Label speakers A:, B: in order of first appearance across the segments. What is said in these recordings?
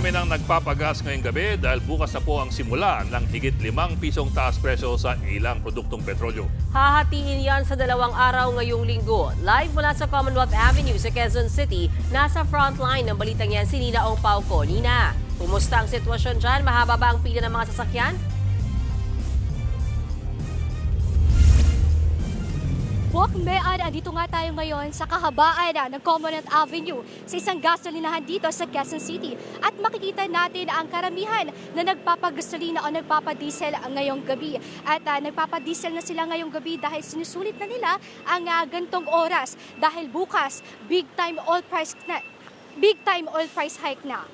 A: Marami nang nagpapagas ngayong gabi dahil bukas na po ang simula ng higit 5 pisong taas presyo sa ilang produktong petrolyo.
B: Hahatiin yan sa 2 araw ngayong linggo. Live mula sa Commonwealth Avenue sa Quezon City, nasa frontline ng balitang yan si Nina Ong Pauco. Nina, kumusta ang sitwasyon dyan? Mahaba ba ang pila ng mga sasakyan?
C: Mean, andito nga tayo ngayon sa kahabaan ng Commonwealth Avenue sa isang gasolinahan dito sa Quezon City. At makikita natin ang karamihan na nagpapagasolina o nagpapadiesel ngayong gabi. At nagpapadiesel na sila ngayong gabi dahil sinusulit na nila ang gantong oras. Dahil bukas, big time oil price hike na.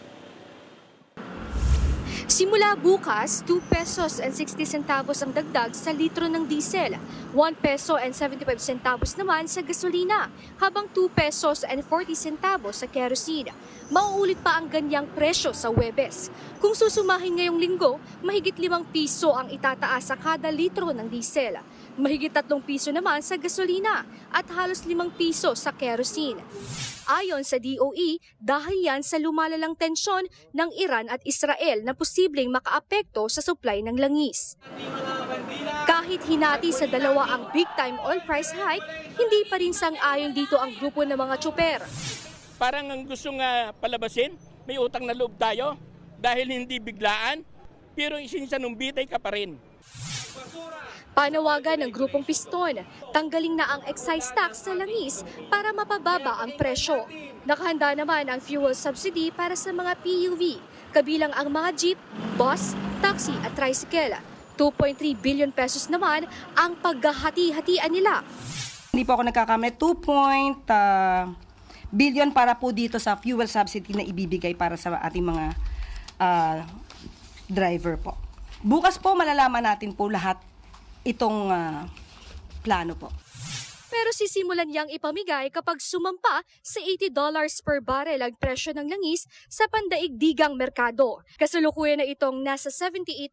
C: Simula bukas, 2 pesos and 60 centavos ang dagdag sa litro ng diesel, 1 peso and 75 centavos naman sa gasolina, habang 2 pesos and 40 centavos sa kerosene. Mauulit pa ang ganyang presyo sa Huwebes. Kung susumahin ngayong linggo, mahigit 5 piso ang itataas sa kada litro ng diesel. Mahigit 3 piso naman sa gasolina at halos 5 piso sa kerosene. Ayon sa DOE, dahil yan sa lumalalang tensyon ng Iran at Israel na posibleng makaapekto sa supply ng langis. Kahit hinati sa dalawa ang big-time oil price hike, hindi pa rin sang-ayon dito ang grupo ng mga tsuper.
D: Parang ang gusto nga palabasin, may utang na loob tayo dahil hindi biglaan, pero isinsanumbitay ka pa rin.
C: Panawagan ng grupong Piston, tanggaling na ang excise tax sa langis para mapababa ang presyo. Nakahanda naman ang fuel subsidy para sa mga PUV, kabilang ang mga jeep, bus, taxi at tricycle. 2.3 billion pesos naman ang paghahati-hatian nila.
E: Hindi po ako nagkakamali, 2 billion para po dito sa fuel subsidy na ibibigay para sa ating mga driver po. Bukas po malalaman natin po lahat itong plano po.
C: Pero sisimulan niyang ipamigay kapag sumampa sa $80 per barrel ang presyo ng langis sa pandaigdigang merkado. Kasalukuyan na itong nasa $78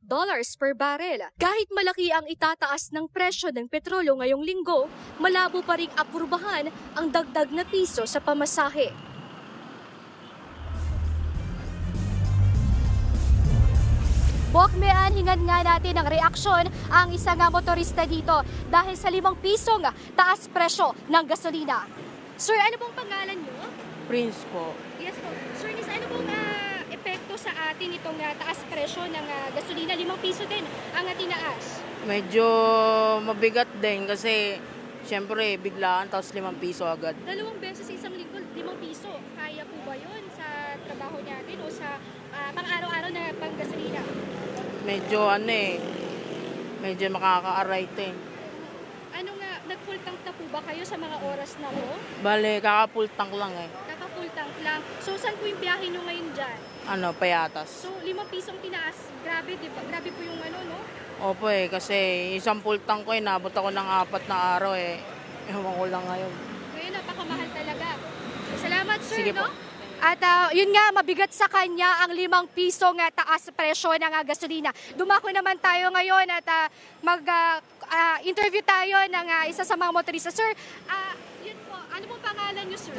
C: per barrel. Kahit malaki ang itataas ng presyo ng petrolyo ngayong linggo, malabo pa ring aprubahan ang dagdag na piso sa pamasahe. Mean, hingad nga natin ang reaksyon ang isang motorista dito dahil sa 5 pisong taas presyo ng gasolina. Sir, ano pong pangalan niyo?
F: Prince po.
C: Yes po. Sir, ano pong epekto sa atin itong taas presyo ng gasolina? 5 piso din ang tinaas.
F: Medyo mabigat din kasi siyempre biglaan tapos 5 piso agad.
C: 2 beses sa isang linggo, 5 piso. Kaya po ba yun sa trabaho natin o sa pang-araw-araw na pang-gasolina?
F: Medyo medyo makaka-aray din.
C: Ano nga, nag-full tank na po ba kayo sa mga oras na mo?
F: Bale, kaka-full tank lang eh.
C: Naka-full tank lang. So, saan po yung biyahe nyo ngayon dyan?
F: Payatas.
C: So, 5 pisong tinaas. Grabe, di ba? Grabe po yung no?
F: Opo kasi isang full tank ko nabot ako ng 4 na araw eh. Ewan ko lang ngayon.
C: Ngayon, napakamahal talaga. Salamat, sir,
F: Sige
C: no?
F: po.
C: At yun nga, mabigat sa kanya ang 5 pisong taas presyo ng gasolina. Dumako naman tayo ngayon at mag-interview tayo ng isa sa mga motorista. Sir, yun po, ano pong pangalan niyo, sir?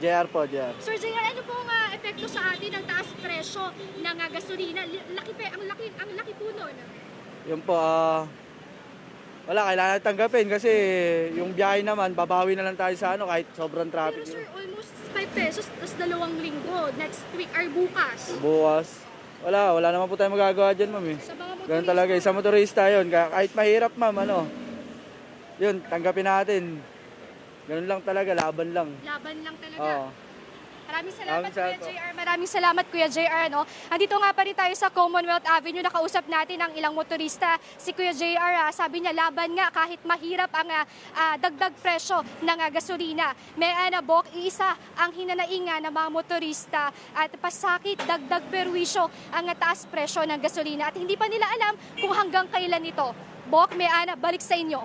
G: JR po, JR.
C: Sir JR, ano pong epekto sa atin ng taas presyo ng gasolina? Ang laki po nun.
G: Yun po, wala, kailangan natin tanggapin kasi yung biyahe naman, babawi na lang tayo sa kahit sobrang traffic.
C: Pero sir, almost 5 pesos, tas 2 linggo, next week or bukas.
G: Bukas. Wala naman po tayo magagawa dyan, ma'am.
C: Sa mga motorista.
G: Ganun talaga, isang motorista yun. Kahit mahirap, ma'am, yun, tanggapin natin. Ganun lang talaga, laban lang.
C: Laban lang talaga.
G: Oo.
C: Maraming salamat, Kuya JR. Maraming salamat, Kuya JR. Andito nga pa rin tayo sa Commonwealth Avenue. Nakausap natin ang ilang motorista. Si Kuya JR, sabi niya, laban nga kahit mahirap ang dagdag presyo ng gasolina. May isa ang hinanainga ng mga motorista at pasakit, dagdag perwisyo ang taas presyo ng gasolina. At hindi pa nila alam kung hanggang kailan ito. Balik sa inyo.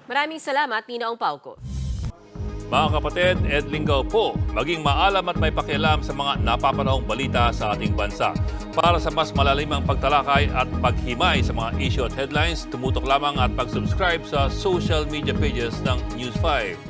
B: Maraming salamat, Nina Ong Pauco.
A: Mga kapatid, Ed Lingaw po, maging maalam at may pakialam sa mga napapanahong balita sa ating bansa. Para sa mas malalimang pagtalakay at paghimay sa mga issue at headlines, tumutok lamang at pag-subscribe sa social media pages ng News 5.